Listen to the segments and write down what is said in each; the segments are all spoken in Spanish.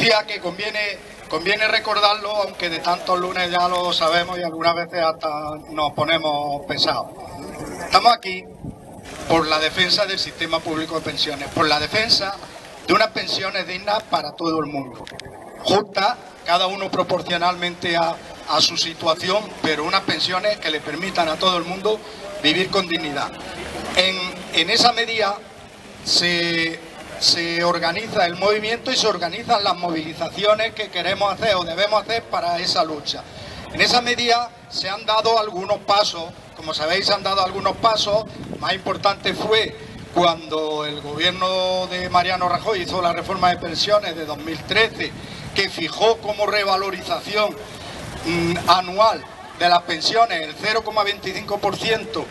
Decía que conviene recordarlo, aunque de tantos lunes ya lo sabemos y algunas veces hasta nos ponemos pesados. Estamos aquí por la defensa del sistema público de pensiones, por la defensa de unas pensiones dignas para todo el mundo, justas, cada uno proporcionalmente a su situación, pero unas pensiones que le permitan a todo el mundo vivir con dignidad. En esa medida se organiza el movimiento y se organizan las movilizaciones que queremos hacer o debemos hacer para esa lucha. En esa medida se han dado algunos pasos, como sabéis, se han dado algunos pasos. Más importante fue cuando el gobierno de Mariano Rajoy hizo la reforma de pensiones de 2013, que fijó como revalorización anual de las pensiones el 0,25%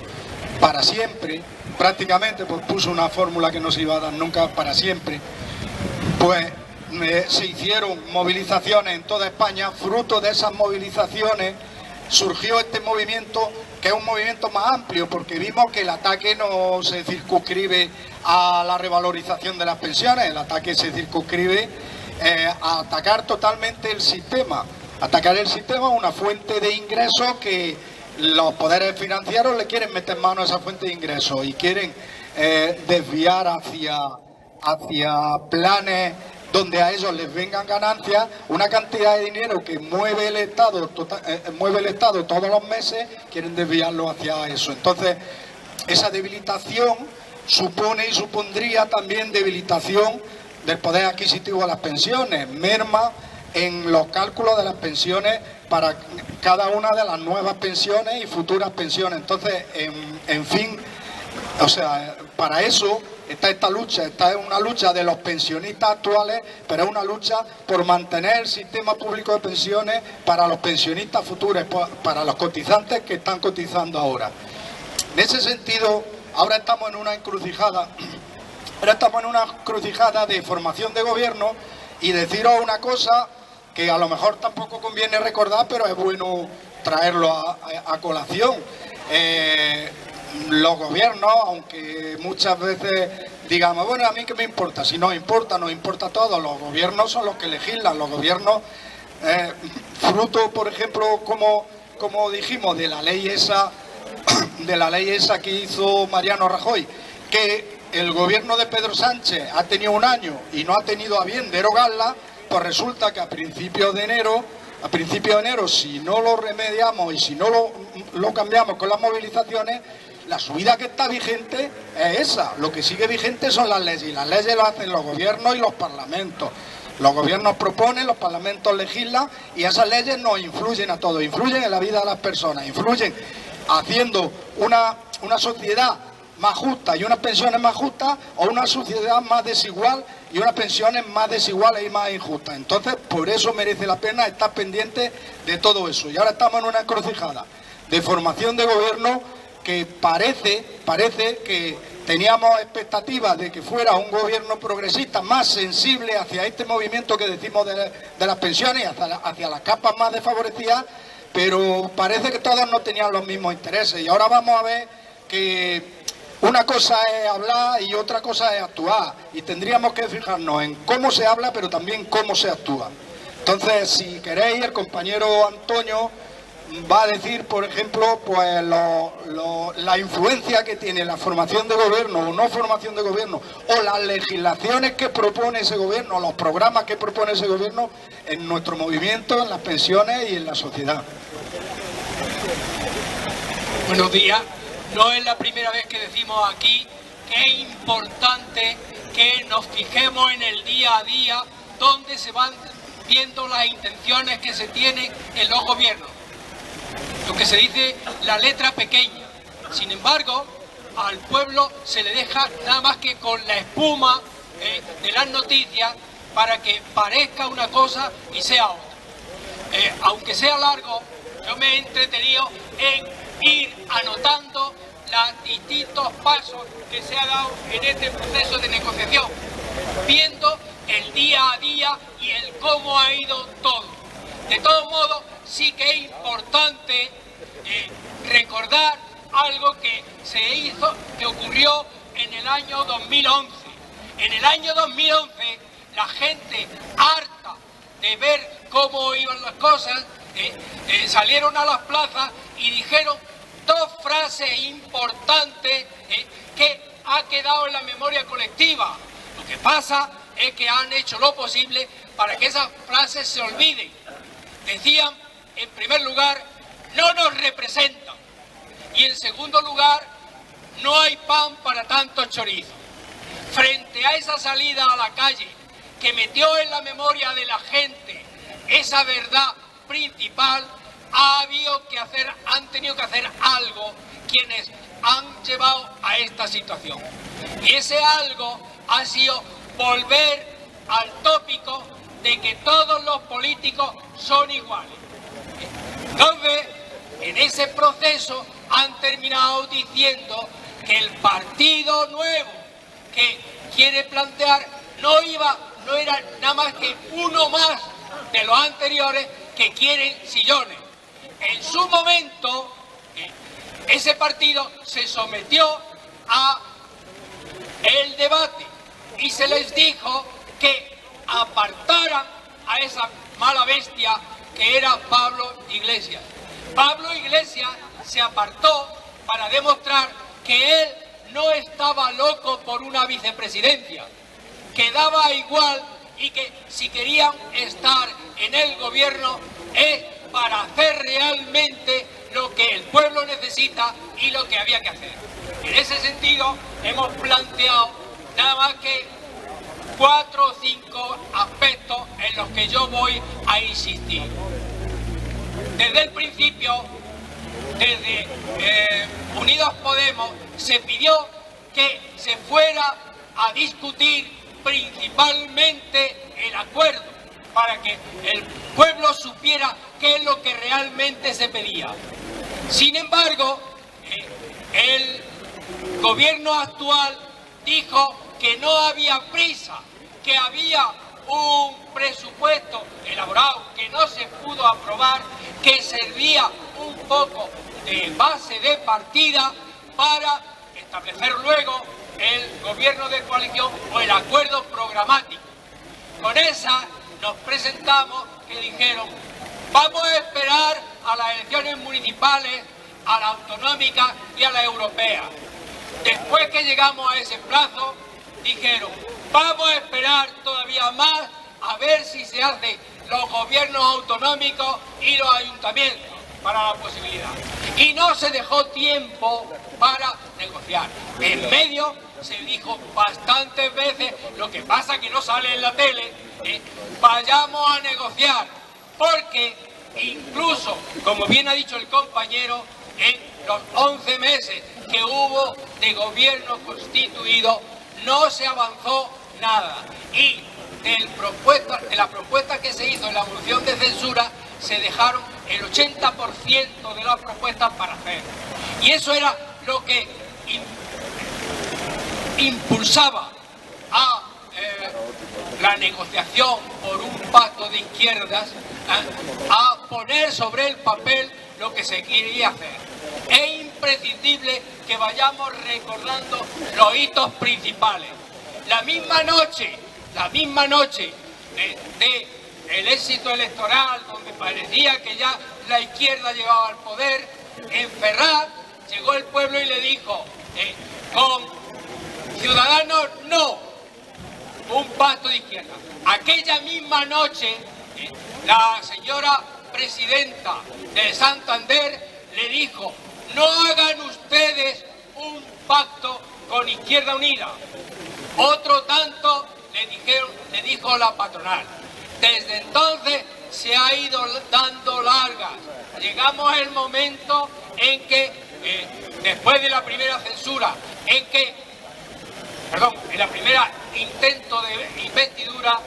para siempre, prácticamente, pues puso una fórmula que no se iba a dar nunca para siempre. Pues se hicieron movilizaciones en toda España. Fruto de esas movilizaciones surgió este movimiento, que es un movimiento más amplio, porque vimos que el ataque no se circunscribe a la revalorización de las pensiones, el ataque se circunscribe a atacar totalmente el sistema. Atacar el sistema es una fuente de ingresos que los poderes financieros le quieren meter mano a esa fuente de ingresos y quieren desviar hacia planes donde a ellos les vengan ganancias, una cantidad de dinero que mueve el Estado todos los meses, quieren desviarlo hacia eso. Entonces, esa debilitación supone y supondría también debilitación del poder adquisitivo de las pensiones, merma en los cálculos de las pensiones para cada una de las nuevas pensiones y futuras pensiones. Entonces, en fin, o sea, para eso está esta lucha. Esta es una lucha de los pensionistas actuales, pero es una lucha por mantener el sistema público de pensiones para los pensionistas futuros, para los cotizantes que están cotizando ahora. En ese sentido, ahora estamos en una encrucijada. Ahora estamos en una encrucijada de formación de gobierno, y deciros una cosa que a lo mejor tampoco conviene recordar, pero es bueno traerlo a colación. Los gobiernos, aunque muchas veces digamos, bueno, a mí qué me importa, si nos importa a todos, los gobiernos son los que legislan, los gobiernos, fruto, por ejemplo, como dijimos, de la ley esa que hizo Mariano Rajoy, que el gobierno de Pedro Sánchez ha tenido un año y no ha tenido a bien derogarla, pues resulta que a principios de enero, si no lo remediamos y si no lo cambiamos con las movilizaciones, la subida que está vigente es esa. Lo que sigue vigente son las leyes, y las leyes lo hacen los gobiernos y los parlamentos. Los gobiernos proponen, los parlamentos legislan, y esas leyes nos influyen a todos, influyen en la vida de las personas, influyen haciendo una sociedad más justa y unas pensiones más justas, o una sociedad más desigual y unas pensiones más desiguales y más injustas. Entonces, por eso merece la pena estar pendiente de todo eso. Y ahora estamos en una encrucijada de formación de gobierno que parece que teníamos expectativas de que fuera un gobierno progresista más sensible hacia este movimiento que decimos de las pensiones, hacia las capas más desfavorecidas, pero parece que todos no tenían los mismos intereses. Y ahora vamos a ver que una cosa es hablar y otra cosa es actuar, y tendríamos que fijarnos en cómo se habla, pero también cómo se actúa. Entonces, si queréis, el compañero Antonio va a decir, por ejemplo, pues la influencia que tiene la formación de gobierno o no formación de gobierno, o las legislaciones que propone ese gobierno, los programas que propone ese gobierno en nuestro movimiento, en las pensiones y en la sociedad. Buenos días. No es la primera vez que decimos aquí que es importante que nos fijemos en el día a día, donde se van viendo las intenciones que se tienen en los gobiernos. Lo que se dice la letra pequeña. Sin embargo, al pueblo se le deja nada más que con la espuma de las noticias para que parezca una cosa y sea otra. Aunque sea largo, yo me he entretenido en ir anotando los distintos pasos que se ha dado en este proceso de negociación, viendo el día a día y el cómo ha ido todo. De todos modos, sí que es importante recordar algo que se hizo, que ocurrió en el año 2011. En el año 2011, la gente harta de ver cómo iban las cosas, salieron a las plazas y dijeron dos frases importantes que ha quedado en la memoria colectiva. Lo que pasa es que han hecho lo posible para que esas frases se olviden. Decían, en primer lugar, no nos representan. Y en segundo lugar, no hay pan para tanto chorizo. Frente a esa salida a la calle que metió en la memoria de la gente esa verdad principal, han tenido que hacer algo quienes han llevado a esta situación. Y ese algo ha sido volver al tópico de que todos los políticos son iguales. Entonces, en ese proceso han terminado diciendo que el partido nuevo que quiere plantear no era nada más que uno más de los anteriores que quieren sillones. En su momento, ese partido se sometió a el debate y se les dijo que apartaran a esa mala bestia que era Pablo Iglesias. Pablo Iglesias se apartó para demostrar que él no estaba loco por una vicepresidencia, que daba igual y que si querían estar en el gobierno es para hacer realmente lo que el pueblo necesita y lo que había que hacer. En ese sentido hemos planteado nada más que 4 o 5 aspectos en los que yo voy a insistir. Desde el principio, desde Unidos Podemos, se pidió que se fuera a discutir principalmente el acuerdo, para que el pueblo supiera qué es lo que realmente se pedía. Sin embargo, el gobierno actual dijo que no había prisa, que había un presupuesto elaborado que no se pudo aprobar, que servía un poco de base de partida para establecer luego el gobierno de coalición o el acuerdo programático. Con esa nos presentamos que dijeron, vamos a esperar a las elecciones municipales, a la autonómica y a la europea. Después que llegamos a ese plazo, dijeron, vamos a esperar todavía más a ver si se hacen los gobiernos autonómicos y los ayuntamientos para la posibilidad. Y no se dejó tiempo para negociar. En medio se dijo bastantes veces, lo que pasa que no sale en la tele, vayamos a negociar, porque incluso, como bien ha dicho el compañero, en los 11 meses que hubo de gobierno constituido no se avanzó nada, y de la propuesta que se hizo en la moción de censura se dejaron el 80% de las propuestas para hacer, y eso era lo que impulsaba a la negociación por un pacto de izquierdas, a poner sobre el papel lo que se quería hacer. Es imprescindible que vayamos recordando los hitos principales. La misma noche del éxito electoral, donde parecía que ya la izquierda llegaba al poder, en Ferraz llegó el pueblo y le dijo, con Ciudadanos no, un pacto de izquierda. Aquella misma noche, la señora presidenta de Santander le dijo, no hagan ustedes un pacto con Izquierda Unida. Otro tanto le dijo la patronal. Desde entonces se ha ido dando largas. Llegamos al momento en que, después de la primera censura, en la primera intento de investidura,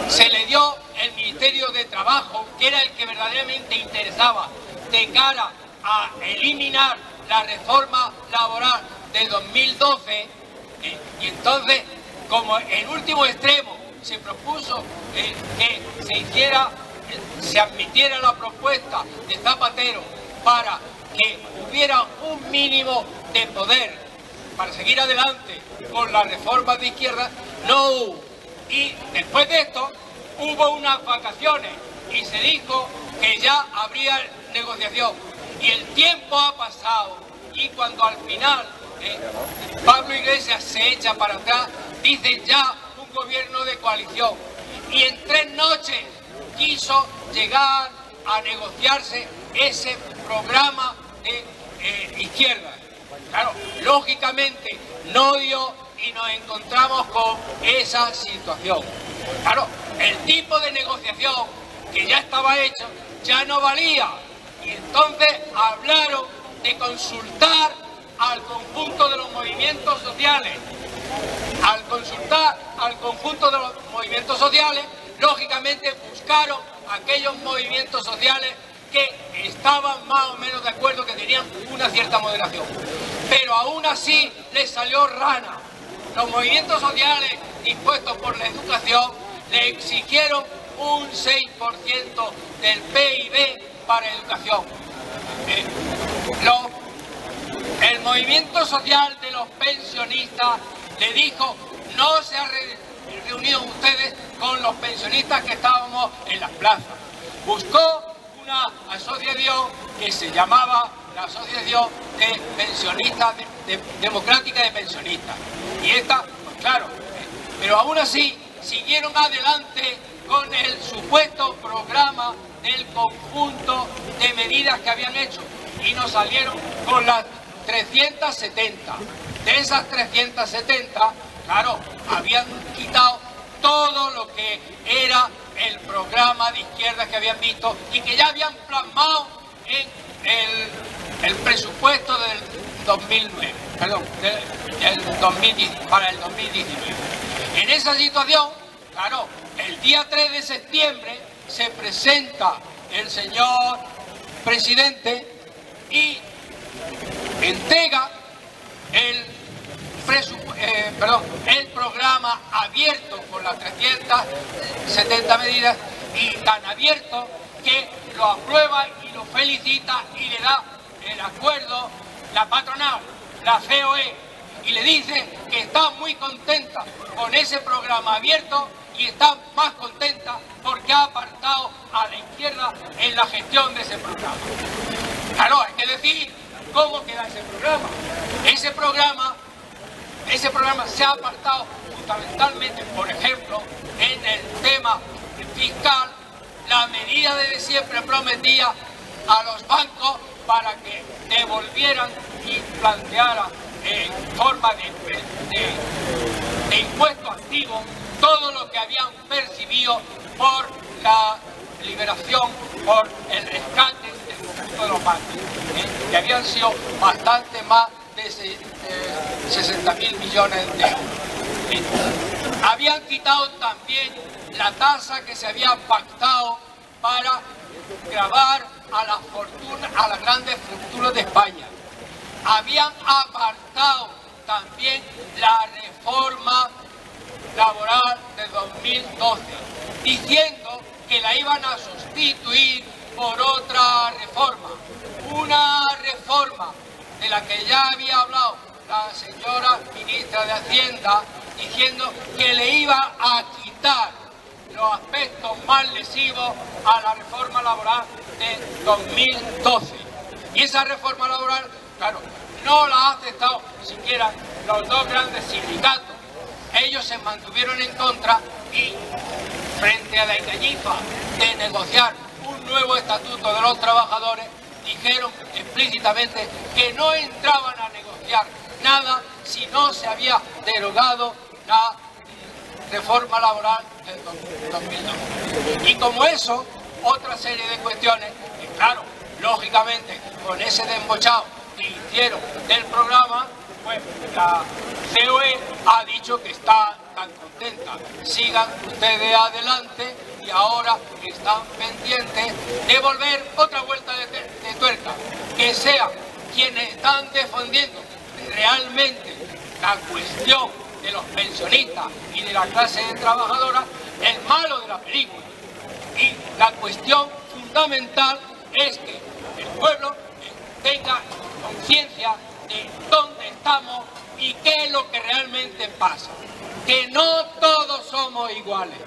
se le dio el Ministerio de Trabajo, que era el que verdaderamente interesaba de cara a eliminar la reforma laboral del 2012, y entonces, como en último extremo se propuso que se admitiera la propuesta de Zapatero para que hubiera un mínimo de poder para seguir adelante con las reformas de izquierda, no hubo. Y después de esto, hubo unas vacaciones y se dijo que ya habría negociación. Y el tiempo ha pasado y cuando al final Pablo Iglesias se echa para atrás, dicen ya un gobierno de coalición. Y en 3 noches quiso llegar a negociarse ese programa de izquierda. Claro, lógicamente no dio y nos encontramos con esa situación. Claro, el tipo de negociación que ya estaba hecho ya no valía. Y entonces hablaron de consultar al conjunto de los movimientos sociales. Al consultar al conjunto de los movimientos sociales, lógicamente buscaron aquellos movimientos sociales que estaban más o menos de acuerdo, que tenían una cierta moderación. Pero aún así les salió rana. Los movimientos sociales impuestos por la educación le exigieron un 6% del PIB para educación. El movimiento social de los pensionistas le dijo: no se han reunido ustedes con los pensionistas que estábamos en las plazas. Buscó una asociación que se llamaba la Asociación de Pensionistas, Democrática de Pensionistas. Y esta, pues claro, pero aún así siguieron adelante con el supuesto programa del conjunto de medidas que habían hecho y nos salieron con las 370. De esas 370, claro, habían quitado todo lo que era el programa de izquierda que habían visto y que ya habían plasmado en el presupuesto del 2009, perdón, para el 2019. En esa situación, claro, el día 3 de septiembre se presenta el señor presidente y entrega el programa abierto con las 370 medidas, y tan abierto que lo aprueba y lo felicita y le da el acuerdo la patronal, la COE, y le dice que está muy contenta con ese programa abierto y está más contenta porque ha apartado a la izquierda en la gestión de ese programa. Claro, hay que decir cómo queda ese programa. Ese programa se ha apartado fundamentalmente, por ejemplo, en el tema fiscal, la medida de siempre prometía a los bancos para que devolvieran y plantearan en forma de impuesto activo todo lo que habían percibido por la liberación, por el rescate del conjunto de los bancos, que habían sido bastante más de 60.000 millones de euros. Habían quitado también la tasa que se había pactado para gravar a las grandes fortunas de España. Habían apartado también la reforma laboral de 2012, diciendo que la iban a sustituir por otra reforma, una reforma de la que ya había hablado la señora ministra de Hacienda, diciendo que le iba a quitar los aspectos más lesivos a la reforma laboral de 2012. Y esa reforma laboral, claro, no la ha aceptado siquiera los dos grandes sindicatos. Ellos se mantuvieron en contra y, frente a la engañifa de negociar un nuevo estatuto de los trabajadores, dijeron explícitamente que no entraban a negociar nada si no se había derogado la reforma laboral del 2012. Y como eso, otra serie de cuestiones que, claro, lógicamente, con ese desmochado que hicieron del programa, pues la COE ha dicho que está tan contenta. Sigan ustedes adelante y ahora están pendientes de volver otra vuelta de tuerca, que sean quienes están defendiendo realmente la cuestión de los pensionistas y de la clase trabajadora, el malo de la película. Y la cuestión fundamental es que el pueblo tenga conciencia de dónde estamos y qué es lo que realmente pasa. Que no todos somos iguales.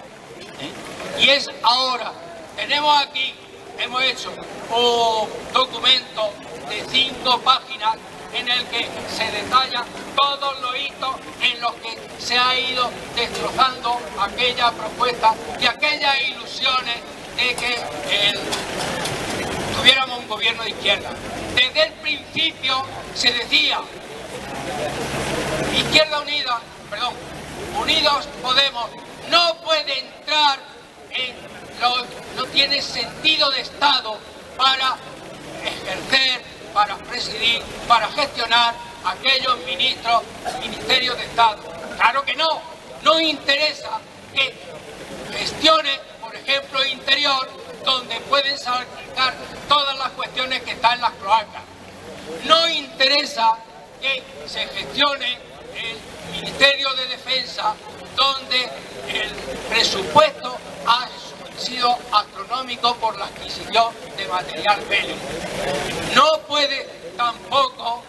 Y es ahora. Tenemos aquí, hemos hecho un documento de 5 páginas en el que se detalla todos los hitos en los que se ha ido destrozando aquella propuesta y aquellas ilusiones de que tuviéramos un gobierno de izquierda. Desde el principio se decía, Izquierda Unida, perdón, Unidos Podemos no puede entrar no tiene sentido de Estado para ejercer, para presidir, para gestionar aquellos ministerios de Estado. Claro que no, nos interesa que gestione, por ejemplo, Interior, donde pueden sacar todas las cuestiones que están en las cloacas. Nos interesa que se gestione el Ministerio de Defensa, donde el presupuesto ha sido astronómico por la adquisición de material bélico. No puede tampoco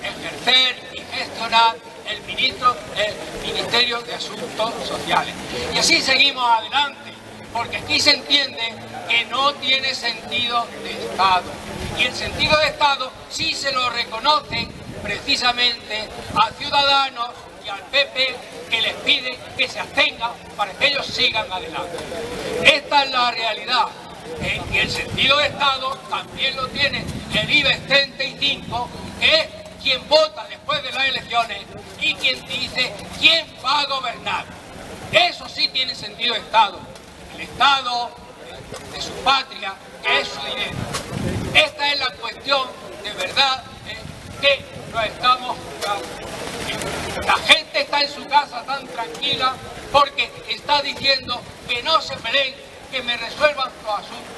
ejercer y gestionar el Ministerio de Asuntos Sociales. Y así seguimos adelante, porque aquí se entiende que no tiene sentido de Estado. Y el sentido de Estado sí se lo reconocen precisamente a Ciudadanos y al PP, que les pide que se abstengan para que ellos sigan adelante. Esta es la realidad. Y el sentido de Estado también lo tiene el IBEX 35, que es quien vota después de las elecciones y quien dice quién va a gobernar. Eso sí tiene sentido de Estado. El Estado de su patria, que es su dinero. Esta es la cuestión de verdad que nos estamos jugando. La gente está en su casa tan tranquila porque está diciendo que no se peleen, que me resuelvan los asuntos.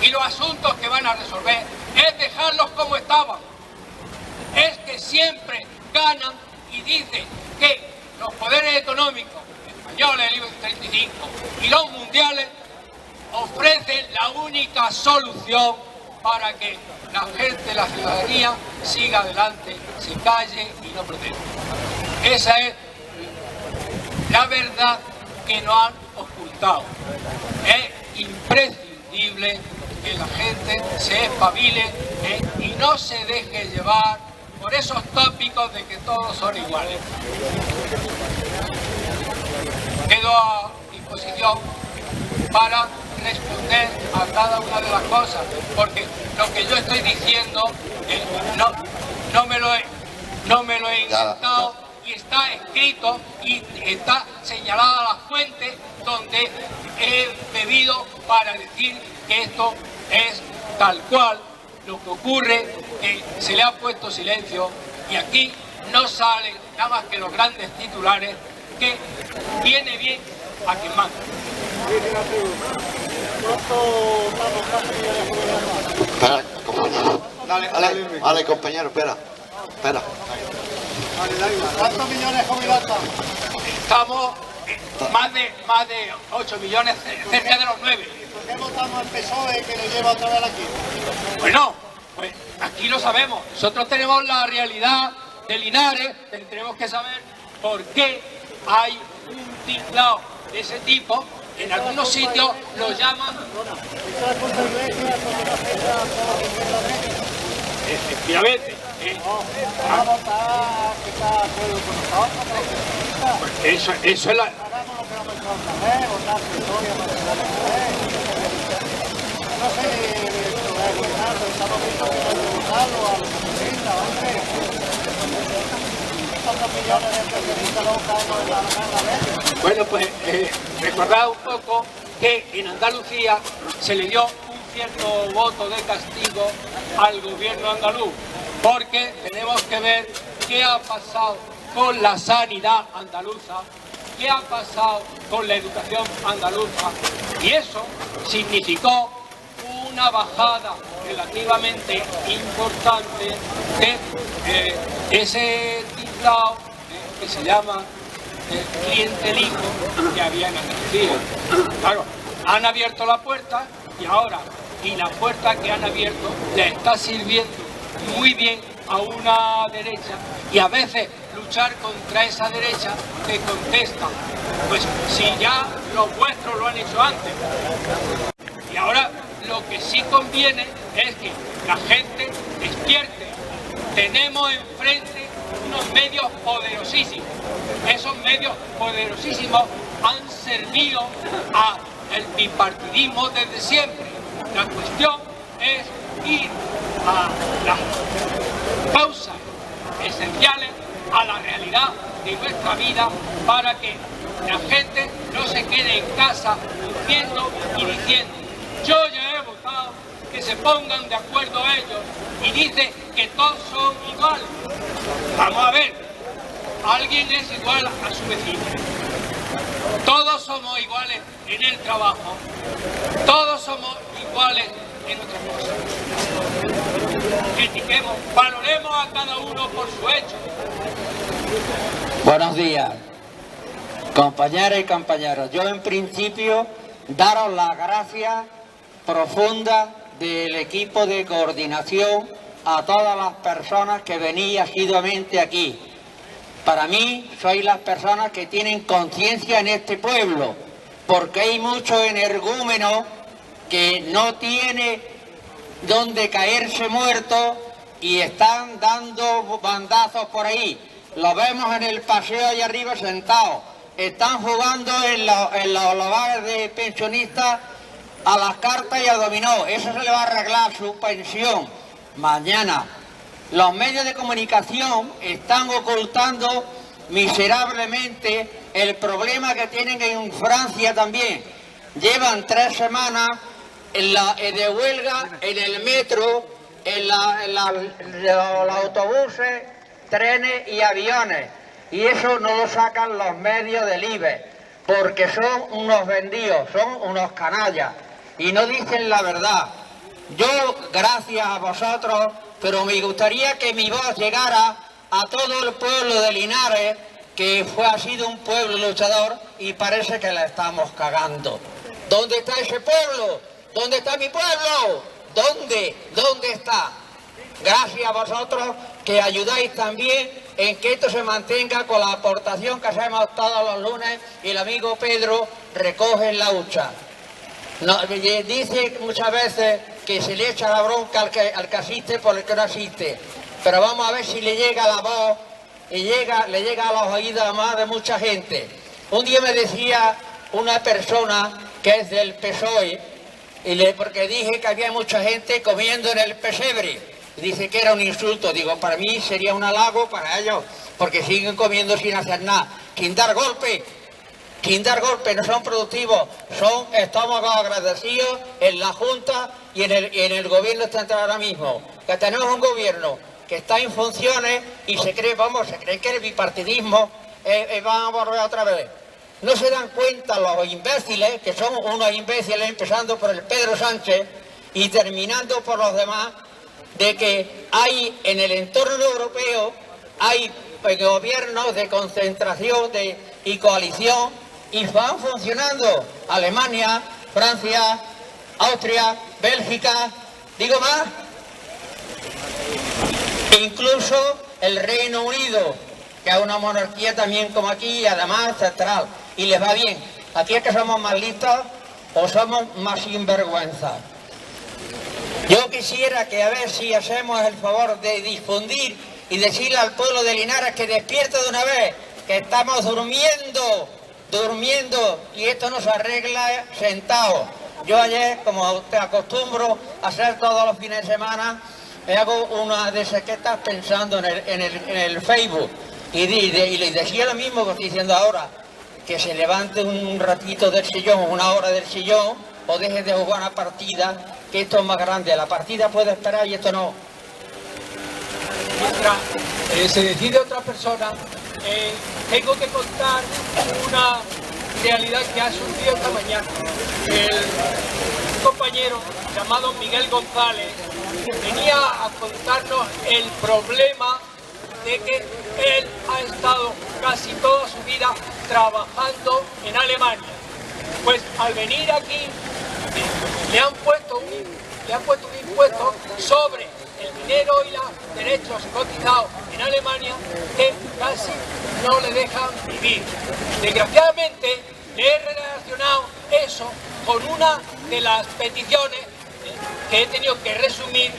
Y los asuntos que van a resolver es dejarlos como estaban. Es que siempre ganan y dicen que los poderes económicos españoles, el IBEX 35 y los mundiales ofrecen la única solución para que la gente, la ciudadanía, siga adelante, se calle y no proteste. Esa es la verdad que nos han ocultado. Es imprescindible que la gente se espabile y no se deje llevar por esos tópicos de que todos son iguales. Quedo a disposición para responder a cada una de las cosas, porque lo que yo estoy diciendo no me lo he inventado, y está escrito y está señalada la fuente donde he bebido para decir que esto es tal cual. Lo que ocurre que se le ha puesto silencio y aquí no salen nada más que los grandes titulares, que viene bien a quien manda. Espera, compañero. Dale, compañero, espera. ¿Cuántos millones jubilados? Estamos más de 8 millones, cerca de los 9. ¿Por qué votamos al PSOE que nos lleva otra vez aquí? Bueno, pues aquí lo sabemos. Nosotros tenemos la realidad de Linares, tenemos que saber por qué hay un tinglao de ese tipo. En algunos sitios lo llaman... Efectivamente. Pues eso es la... Bueno, pues recordad un poco que en Andalucía se le dio un cierto voto de castigo al gobierno andaluz, porque tenemos que ver qué ha pasado con la sanidad andaluza, qué ha pasado con la educación andaluza, y eso significó una bajada relativamente importante de ese tinglao que se llama clientelismo que había en Andalucía. Claro, han abierto la puerta y ahora, y la puerta que han abierto le está sirviendo muy bien a una derecha y a veces luchar contra esa derecha que contesta, pues si ya los vuestros lo han hecho antes. Y ahora lo que sí conviene es que la gente despierte. Tenemos enfrente unos medios poderosísimos. Esos medios poderosísimos han servido al bipartidismo desde siempre. La cuestión es ir a las causas esenciales, a la realidad de nuestra vida, para que la gente no se quede en casa durmiendo y diciendo: yo ya he votado, que se pongan de acuerdo ellos, y dice que todos son iguales. Vamos a ver, alguien es igual a su vecino. Todos somos iguales en el trabajo, todos somos iguales en otras cosas. Critiquemos, valoremos a cada uno por su hecho. Buenos días, compañeras y compañeros. Yo en principio daros las gracias profundas del equipo de coordinación a todas las personas que venís asiduamente aquí. Para mí sois las personas que tienen conciencia en este pueblo, porque hay muchos energúmenos que no tienen donde caerse muertos y están dando bandazos por ahí. Lo vemos en el paseo allá arriba sentados. Están jugando en los hogares de pensionistas a las cartas y a dominó. Eso se le va a arreglar su pensión mañana. Los medios de comunicación están ocultando miserablemente el problema que tienen en Francia también. Llevan 3 semanas de huelga en el metro, en los autobuses, trenes y aviones. Y eso no lo sacan los medios del IBE, porque son unos vendidos, son unos canallas y no dicen la verdad. Yo, gracias a vosotros, pero me gustaría que mi voz llegara a todo el pueblo de Linares, que ha sido un pueblo luchador y parece que la estamos cagando. ¿Dónde está ese pueblo? ¿Dónde está mi pueblo? ¿Dónde? ¿Dónde está? Gracias a vosotros que ayudáis también en que esto se mantenga con la aportación que hacemos todos los lunes y el amigo Pedro recoge en la hucha. Dice muchas veces que se le echa la bronca al que asiste por el que no asiste, pero vamos a ver si le llega la voz y le llega a los oídos a más de mucha gente. Un día me decía una persona que es del PSOE, porque dije que había mucha gente comiendo en el pesebre, y dice que era un insulto. Digo, para mí sería un halago para ellos, porque siguen comiendo sin hacer nada, sin dar golpe, no son productivos, son estómagos agradecidos en la Junta y en el gobierno central ahora mismo, que tenemos un gobierno que está en funciones y se cree que el bipartidismo va a volver otra vez. No se dan cuenta los imbéciles, que son unos imbéciles, empezando por el Pedro Sánchez y terminando por los demás, de que hay en el entorno europeo, hay gobiernos de concentración y coalición, y van funcionando. Alemania, Francia, Austria, Bélgica, digo más, e incluso el Reino Unido, que es una monarquía también como aquí, y además central, y les va bien. Aquí es que somos más listos o somos más sinvergüenza. Yo quisiera que a ver si hacemos el favor de difundir y decirle al pueblo de Linares que despierte de una vez, que estamos durmiendo, y esto no se arregla sentado. Yo ayer, como te acostumbro a hacer todos los fines de semana, me hago una de sequetas pensando en el Facebook y le decía lo mismo que estoy diciendo ahora, que se levante un ratito del sillón, una hora del sillón, o deje de jugar una partida, que esto es más grande. La partida puede esperar y esto no. Mientras se decide otra persona, tengo que contar una realidad que ha surgido esta mañana. Un compañero llamado Miguel González venía a contarnos el problema de que él ha estado casi toda su vida trabajando en Alemania. Pues al venir aquí le han puesto un impuesto sobre el dinero y los derechos cotizados en Alemania que casi no le dejan vivir. Desgraciadamente le he relacionado eso con una de las peticiones que he tenido que resumir,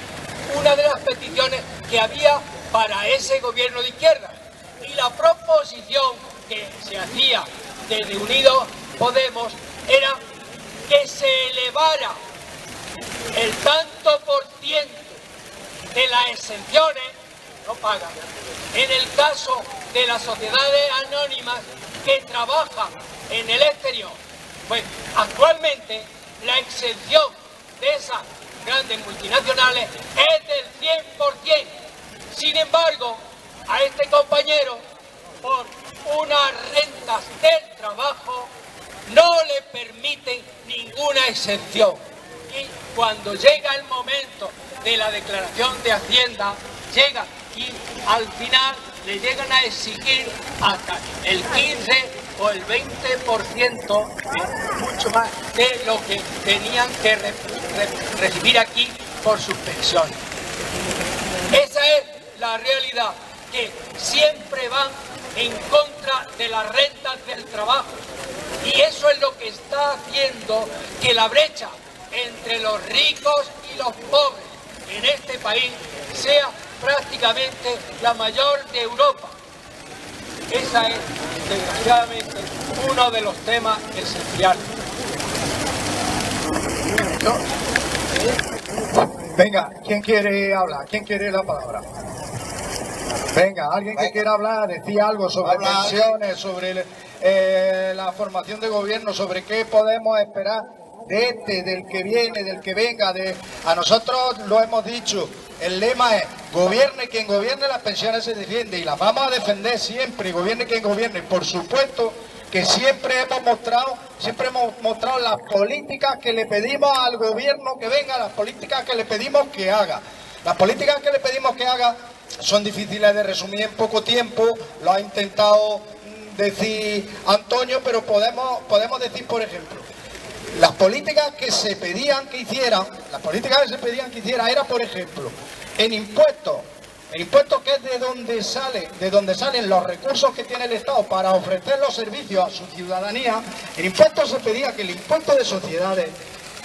una de las peticiones que había para ese gobierno de izquierda. Y la proposición que se hacía desde Unidos Podemos era que se elevara el tanto por ciento de las exenciones, no pagan, en el caso de las sociedades anónimas que trabajan en el exterior. Pues actualmente la exención de esas grandes multinacionales es del 100%. Sin embargo, a este compañero, por unas rentas del trabajo, no le permiten ninguna exención. Y cuando llega el momento de la declaración de Hacienda, llega y al final le llegan a exigir hasta el 15 o el 20%, mucho más de lo que tenían que recibir aquí por sus pensiones. Esa es la realidad, que siempre van en contra de las rentas del trabajo. Y eso es lo que está haciendo que la brecha entre los ricos y los pobres en este país sea prácticamente la mayor de Europa. Esa es, desgraciadamente, uno de los temas esenciales. Venga, ¿quién quiere hablar? ¿Quién quiere la palabra? Venga, alguien que quiera hablar, decir algo sobre pensiones, sobre la formación de gobierno, sobre qué podemos esperar de este, del que viene, del que venga. A nosotros lo hemos dicho, el lema es: gobierne quien gobierne, las pensiones se defienden, y las vamos a defender siempre, gobierne quien gobierne. Por supuesto que siempre hemos mostrado las políticas que le pedimos al gobierno que venga, las políticas que le pedimos que haga. Las políticas que le pedimos que haga son difíciles de resumir en poco tiempo, lo ha intentado decir Antonio, pero podemos decir, por ejemplo, las políticas que se pedían que hiciera, era, por ejemplo, en impuestos, que es de donde salen los recursos que tiene el Estado para ofrecer los servicios a su ciudadanía. En impuestos se pedía que el impuesto de sociedades,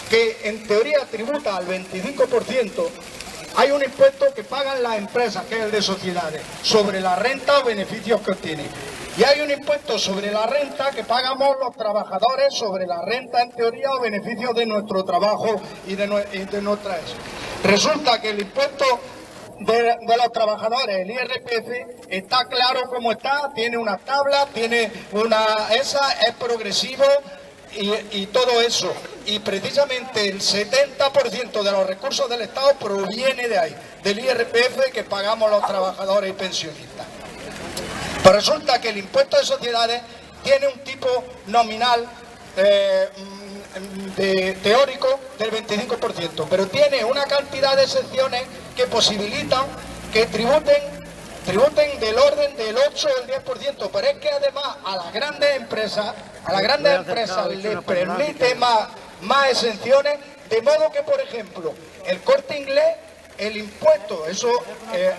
que en teoría tributa al 25%, hay un impuesto que pagan las empresas, que es el de sociedades, sobre la renta o beneficios que obtienen. Y hay un impuesto sobre la renta que pagamos los trabajadores sobre la renta, en teoría, o beneficios de nuestro trabajo y de nuestra eso. Resulta que el impuesto de los trabajadores, el IRPF, está claro como está, tiene una tabla, es progresivo y todo eso. Y precisamente el 70% de los recursos del Estado proviene de ahí, del IRPF que pagamos los trabajadores y pensionistas. Pero resulta que el impuesto de sociedades tiene un tipo nominal teórico del 25%, pero tiene una cantidad de excepciones que posibilitan que tributen del orden del 8 o el 10%, pero es que además a las grandes empresas les permite más exenciones, de modo que, por ejemplo, el Corte Inglés, el impuesto,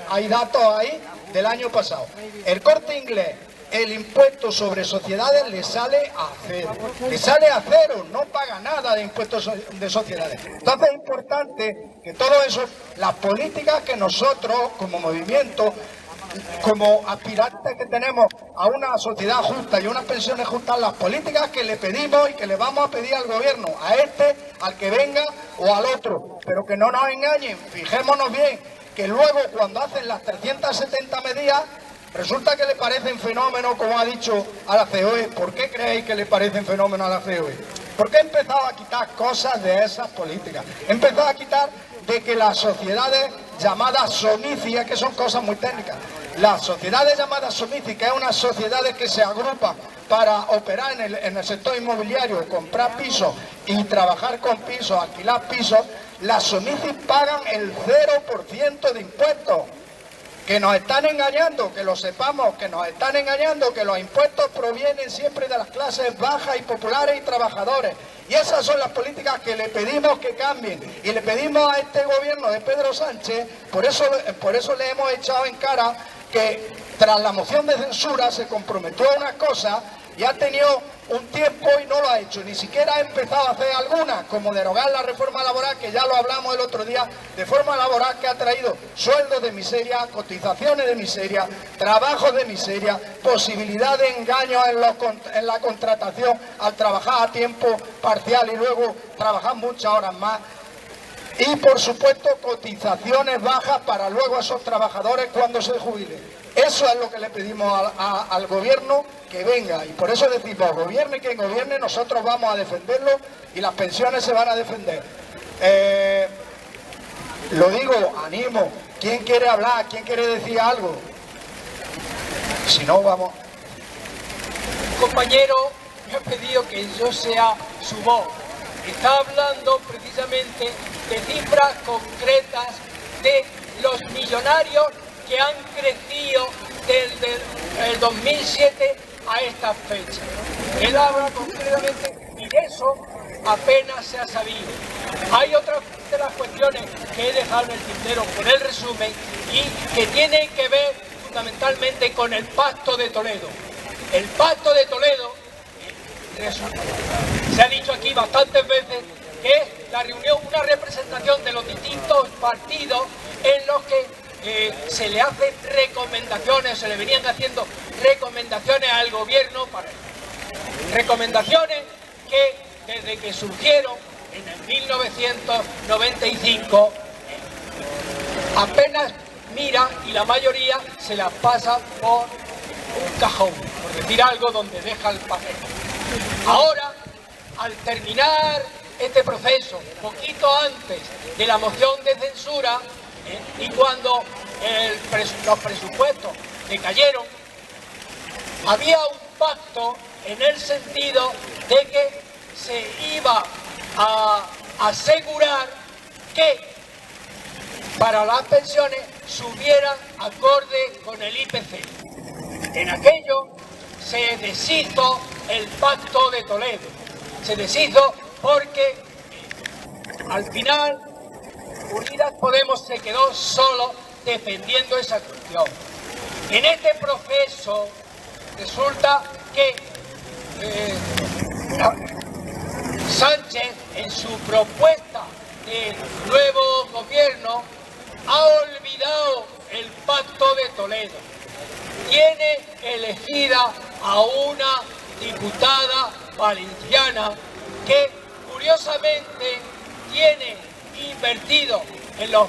hay datos ahí del año pasado, el Corte Inglés, el impuesto sobre sociedades le sale a cero, no paga nada de impuestos de sociedades. Entonces es importante que todo eso, las políticas que nosotros como movimiento, como aspirantes que tenemos a una sociedad justa y unas pensiones justas, las políticas que le pedimos y que le vamos a pedir al gobierno, a este, al que venga o al otro, pero que no nos engañen, fijémonos bien, que luego cuando hacen las 370 medidas, resulta que le parecen fenómenos, como ha dicho a la COE. ¿Por qué creéis que le parecen fenómenos a la COE? Porque he empezado a quitar cosas de esas políticas. He empezado a quitar de que las sociedades llamadas SOMICI, que son cosas muy técnicas, las sociedades llamadas SOMICI, que es unas sociedades que se agrupan para operar en el sector inmobiliario, comprar pisos y trabajar con pisos, alquilar pisos, las SOMICI pagan el 0% de impuestos. Que nos están engañando, que lo sepamos, que nos están engañando, que los impuestos provienen siempre de las clases bajas y populares y trabajadores, Y esas son las políticas que le pedimos que cambien. Y le pedimos a este gobierno de Pedro Sánchez, por eso le hemos echado en cara que tras la moción de censura se comprometió a unas cosas y ha tenido un tiempo y no lo ha hecho. Ni siquiera ha empezado a hacer algunas, como derogar la reforma laboral, que ya lo hablamos el otro día, reforma laboral que ha traído sueldos de miseria, cotizaciones de miseria, trabajos de miseria, posibilidad de engaños en la contratación al trabajar a tiempo parcial y luego trabajar muchas horas más. Y por supuesto cotizaciones bajas para luego esos trabajadores cuando se jubilen. Eso es lo que le pedimos al gobierno, que venga, y por eso decimos, gobierne quien gobierne, nosotros vamos a defenderlo y las pensiones se van a defender. Lo digo, animo, ¿quién quiere hablar? ¿Quién quiere decir algo? Si no, vamos. Un compañero me ha pedido que yo sea su voz. Está hablando precisamente de cifras concretas de los millonarios que han crecido desde el 2007 a esta fecha. Él habla concretamente y de eso apenas se ha sabido. Hay otras de las cuestiones que he dejado en el tintero por el resumen y que tienen que ver fundamentalmente con el Pacto de Toledo. El Pacto de Toledo, se ha dicho aquí bastantes veces, que es la reunión, una representación de los distintos partidos en los que se le hacen recomendaciones, se le venían haciendo recomendaciones al gobierno, recomendaciones que desde que surgieron en el 1995 apenas mira y la mayoría se las pasa por un cajón, por decir algo, donde deja el papel. Ahora, al terminar este proceso, poquito antes de la moción de censura, y cuando los presupuestos decayeron, había un pacto en el sentido de que se iba a asegurar que para las pensiones subieran acorde con el IPC. En aquello se deshizo el Pacto de Toledo. Se deshizo porque al final Unidas Podemos se quedó solo defendiendo esa cuestión. En este proceso resulta que Sánchez, en su propuesta de nuevo gobierno, ha olvidado el Pacto de Toledo. Tiene elegida a una diputada valenciana que curiosamente tiene invertido en los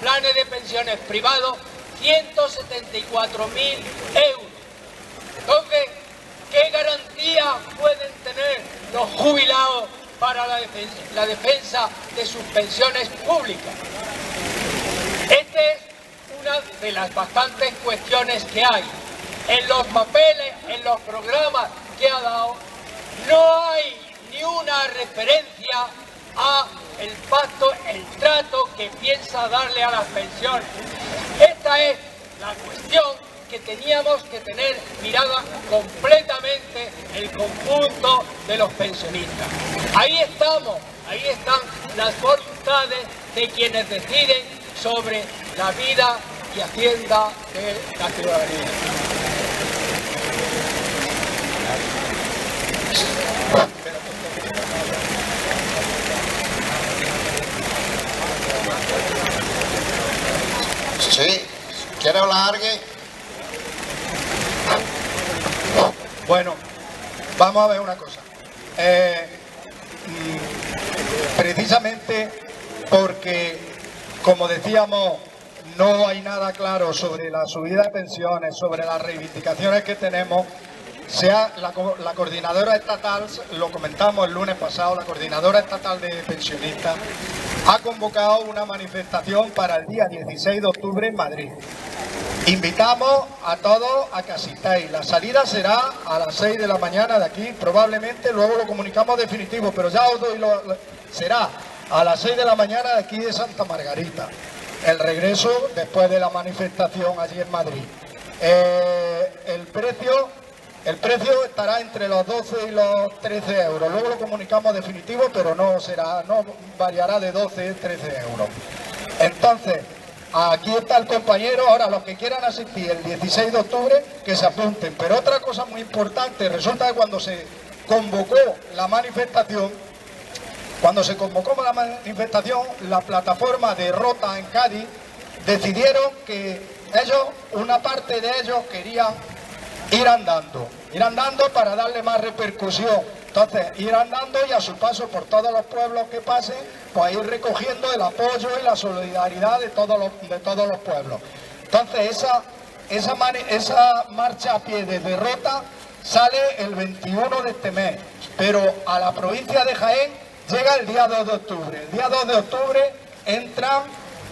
planes de pensiones privados 174.000 euros. Entonces, ¿qué garantía pueden tener los jubilados para la defensa de sus pensiones públicas? Esta es una de las bastantes cuestiones que hay. En los papeles, en los programas que ha dado, no hay ni una referencia a el pacto, el trato que piensa darle a las pensiones. Esta es la cuestión que teníamos que tener mirada completamente el conjunto de los pensionistas. Ahí estamos, ahí están las voluntades de quienes deciden sobre la vida y hacienda de la ciudadanía. Sí, ¿quiere hablar alguien? Bueno, vamos a ver una cosa. Precisamente porque, como decíamos, no hay nada claro sobre la subida de pensiones, sobre las reivindicaciones que tenemos. La coordinadora estatal, lo comentamos el lunes pasado, la coordinadora estatal de pensionistas ha convocado una manifestación para el día 16 de octubre en Madrid. Invitamos a todos a que asistáis. La salida será a las 6 de la mañana de aquí, probablemente luego lo comunicamos definitivo, pero ya os doy será a las 6 de la mañana de aquí de Santa Margarita. El regreso después de la manifestación allí en Madrid. El precio el precio estará entre los 12 y los 13 euros. Luego lo comunicamos definitivo, pero no variará de 12 a 13 euros. Entonces, aquí está el compañero. Ahora, los que quieran asistir el 16 de octubre, que se apunten. Pero otra cosa muy importante, resulta que cuando se convocó la manifestación, la plataforma de Rota en Cádiz decidieron que una parte de ellos querían ir andando para darle más repercusión. Entonces, ir andando y a su paso por todos los pueblos que pasen, pues ir recogiendo el apoyo y la solidaridad de todos los pueblos. Entonces, esa marcha a pie desde Rota sale el 21 de este mes, pero a la provincia de Jaén llega el día 2 de octubre. El día 2 de octubre entran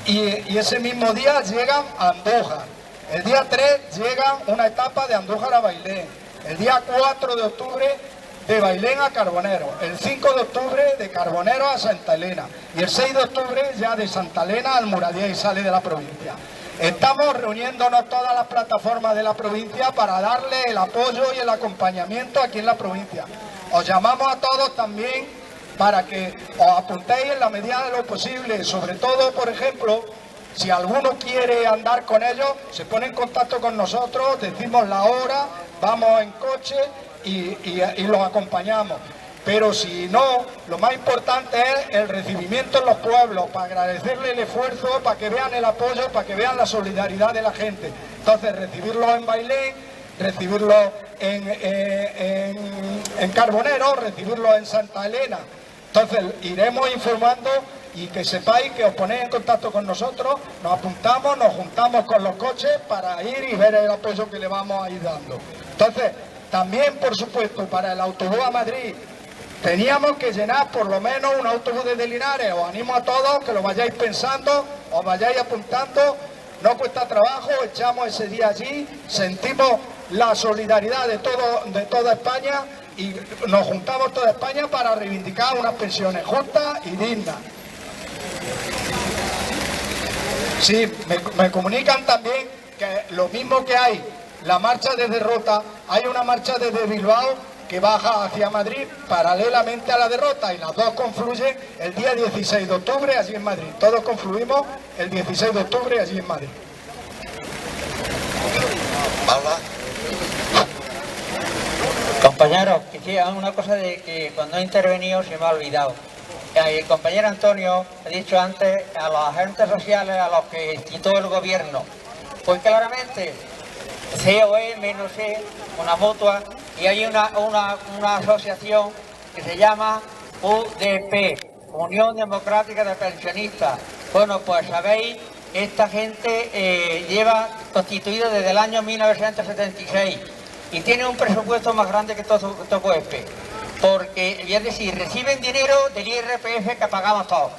y ese mismo día llegan a Andújar. El día 3 llega una etapa de Andújar a Bailén. El día 4 de octubre de Bailén a Carbonero. El 5 de octubre de Carbonero a Santa Elena. Y el 6 de octubre ya de Santa Elena al Muradía y sale de la provincia. Estamos reuniéndonos todas las plataformas de la provincia para darle el apoyo y el acompañamiento aquí en la provincia. Os llamamos a todos también para que os apuntéis en la medida de lo posible. Sobre todo, por ejemplo, si alguno quiere andar con ellos, se pone en contacto con nosotros, decimos la hora, vamos en coche y los acompañamos. Pero si no, lo más importante es el recibimiento en los pueblos, para agradecerle el esfuerzo, para que vean el apoyo, para que vean la solidaridad de la gente. Entonces, recibirlos en Bailén, recibirlos en Carbonero, recibirlos en Santa Elena. Entonces, iremos informando y que sepáis que os ponéis en contacto con nosotros, nos apuntamos, nos juntamos con los coches para ir y ver el apoyo que le vamos a ir dando. Entonces, también, por supuesto, para el autobús a Madrid, teníamos que llenar por lo menos un autobús desde Linares. Os animo a todos que lo vayáis pensando, os vayáis apuntando, no cuesta trabajo, echamos ese día allí, sentimos la solidaridad de toda España y nos juntamos toda España para reivindicar unas pensiones justas y dignas. Sí, me comunican también que lo mismo que hay la marcha desde Rota, hay una marcha desde Bilbao que baja hacia Madrid paralelamente a la de Rota y las dos confluyen el día 16 de octubre allí en Madrid. Todos confluimos el 16 de octubre allí en Madrid. Paula. Compañeros, quisiera una cosa de que cuando he intervenido se me ha olvidado. El compañero Antonio ha dicho antes a los agentes sociales a los que instituyó el gobierno. Pues claramente, COE, menos C, una mutua, y hay una asociación que se llama UDP, Unión Democrática de Pensionistas. Bueno, pues sabéis, esta gente lleva constituida desde el año 1976 y tiene un presupuesto más grande que todo COESPE. Porque, es decir, reciben dinero del IRPF que pagamos todos,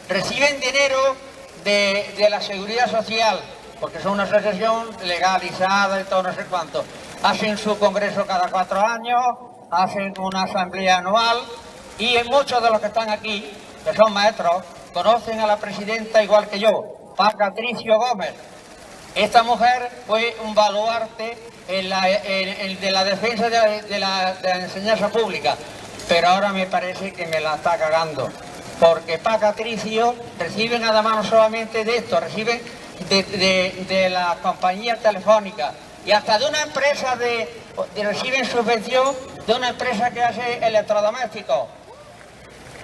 reciben dinero de la Seguridad Social, porque son una asociación legalizada y todo no sé cuánto, hacen su congreso cada 4 años, hacen una asamblea anual y muchos de los que están aquí, que son maestros, conocen a la presidenta igual que yo, Patricio Gómez. Esta mujer fue un baluarte de la defensa de la enseñanza pública, pero ahora me parece que me la está cagando, porque Patricio reciben además no solamente de esto, reciben de la compañía telefónica y hasta de una empresa reciben subvención de una empresa que hace electrodomésticos.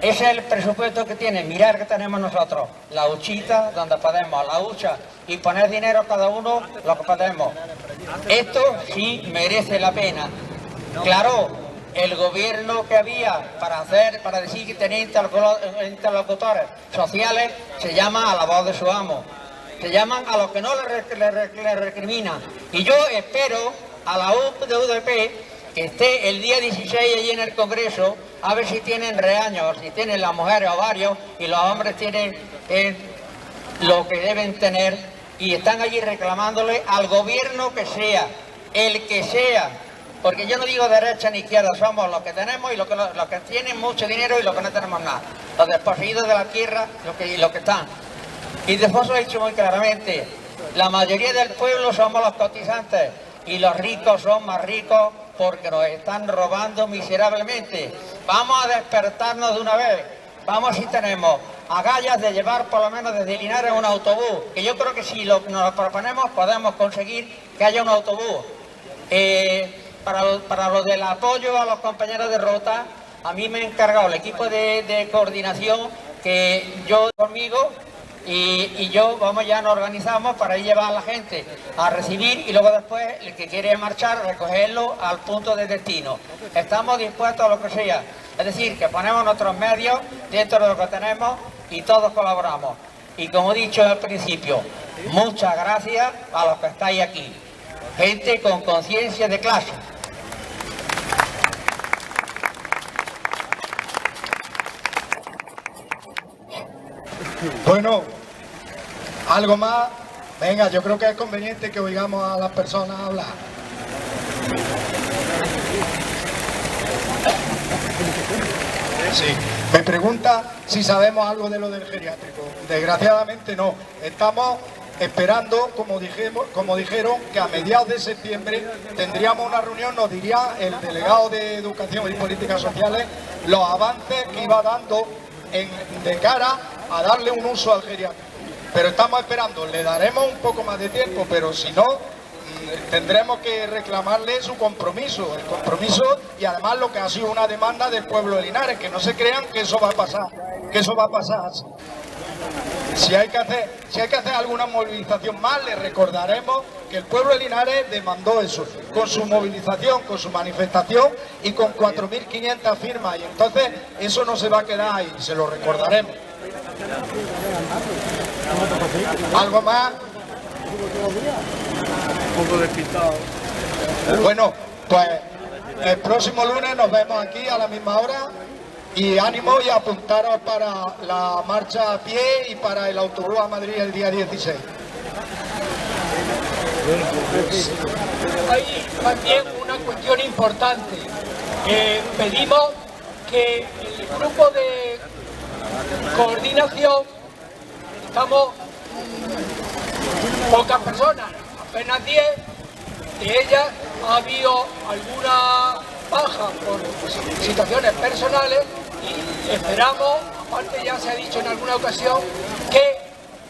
Ese es el presupuesto que tienen. Mirar que tenemos nosotros, la huchita donde podemos, la hucha, y poner dinero cada uno lo que podemos. Esto sí merece la pena. Claro, el gobierno que había para decir que tenía interlocutores sociales se llama a la voz de su amo. Se llaman a los que no le recriminan. Y yo espero a la UDP que esté el día 16 allí en el Congreso, a ver si tienen reaños, si tienen las mujeres ovarios y los hombres tienen lo que deben tener, y están allí reclamándole al gobierno que sea, el que sea, porque yo no digo derecha ni izquierda, somos los que tenemos y los que tienen mucho dinero y los que no tenemos nada, los desposeídos de la tierra, los que están. Y después lo he dicho muy claramente, la mayoría del pueblo somos los cotizantes y los ricos son más ricos porque nos están robando miserablemente. Vamos a despertarnos de una vez. Vamos, si tenemos agallas de llevar por lo menos desde Linares un autobús, que yo creo que si nos lo proponemos podemos conseguir que haya un autobús. Para lo del apoyo a los compañeros de Rota, a mí me ha encargado el equipo de coordinación, que yo conmigo y yo, vamos, ya nos organizamos para ir llevar a la gente a recibir y luego después el que quiere marchar recogerlo al punto de destino. Estamos dispuestos a lo que sea, es decir, que ponemos nuestros medios dentro de lo que tenemos y todos colaboramos. Y como he dicho al principio, muchas gracias a los que estáis aquí, gente con conciencia de clase. Bueno, algo más. Venga, yo creo que es conveniente que oigamos a las personas hablar. Sí, me pregunta si sabemos algo de lo del geriátrico. Desgraciadamente no. Estamos esperando, como dijeron, que a mediados de septiembre tendríamos una reunión, nos diría el delegado de Educación y Políticas Sociales los avances que iba dando de cara a darle un uso al geriátrico. Pero estamos esperando, le daremos un poco más de tiempo, pero si no, tendremos que reclamarle su compromiso, el compromiso y además lo que ha sido una demanda del pueblo de Linares, que no se crean que eso va a pasar, así. Si hay que hacer alguna movilización más, le recordaremos que el pueblo de Linares demandó eso, con su movilización, con su manifestación y con 4.500 firmas, y entonces eso no se va a quedar ahí, se lo recordaremos. ¿Algo más? Un poco despistado. Bueno, pues el próximo lunes nos vemos aquí a la misma hora. Y ánimo y apuntaros para la marcha a pie y para el autobús a Madrid el día 16. Hay también una cuestión importante. Pedimos que el grupo de coordinación, estamos pocas personas, apenas 10, de ellas ha habido alguna baja por situaciones personales y esperamos, aparte ya se ha dicho en alguna ocasión, que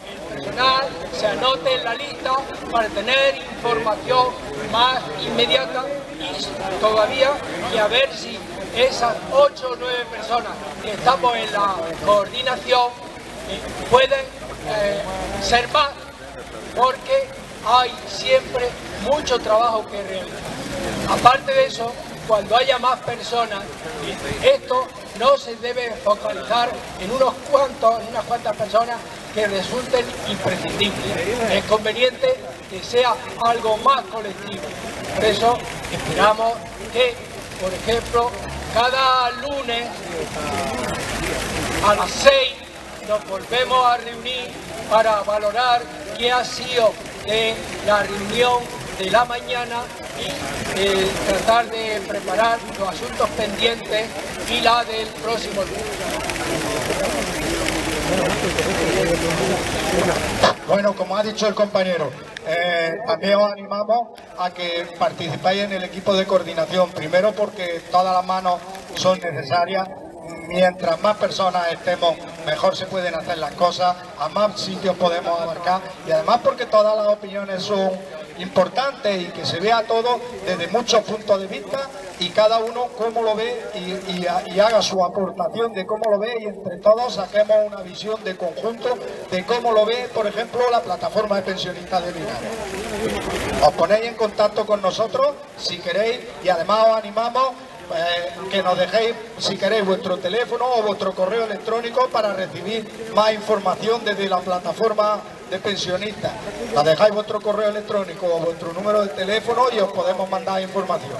el personal se anote en la lista para tener información más inmediata y todavía y a ver si esas 8 o 9 personas que estamos en la coordinación pueden ser más, porque hay siempre mucho trabajo que realizar. Aparte de eso, cuando haya más personas, esto no se debe focalizar en unas cuantas personas que resulten imprescindibles. Es conveniente que sea algo más colectivo. Por eso esperamos que, por ejemplo, cada lunes a las 6 nos volvemos a reunir para valorar qué ha sido de la reunión de la mañana y tratar de preparar los asuntos pendientes y la del próximo lunes. Bueno, como ha dicho el compañero, también os animamos a que participéis en el equipo de coordinación, primero porque todas las manos son necesarias. Mientras más personas estemos, mejor se pueden hacer las cosas, a más sitios podemos abarcar y además porque todas las opiniones son importantes y que se vea todo desde muchos puntos de vista y cada uno cómo lo ve y haga su aportación de cómo lo ve y entre todos saquemos una visión de conjunto de cómo lo ve, por ejemplo, la plataforma de pensionistas de Linares. Os ponéis en contacto con nosotros si queréis y además os animamos que nos dejéis, si queréis, vuestro teléfono o vuestro correo electrónico para recibir más información desde la plataforma de pensionistas. Nos dejáis vuestro correo electrónico o vuestro número de teléfono y os podemos mandar información.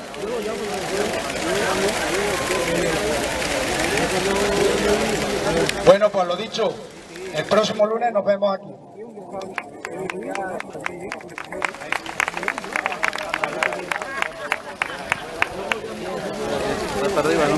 Bueno, pues lo dicho, el próximo lunes nos vemos aquí. Para arriba, ¿no?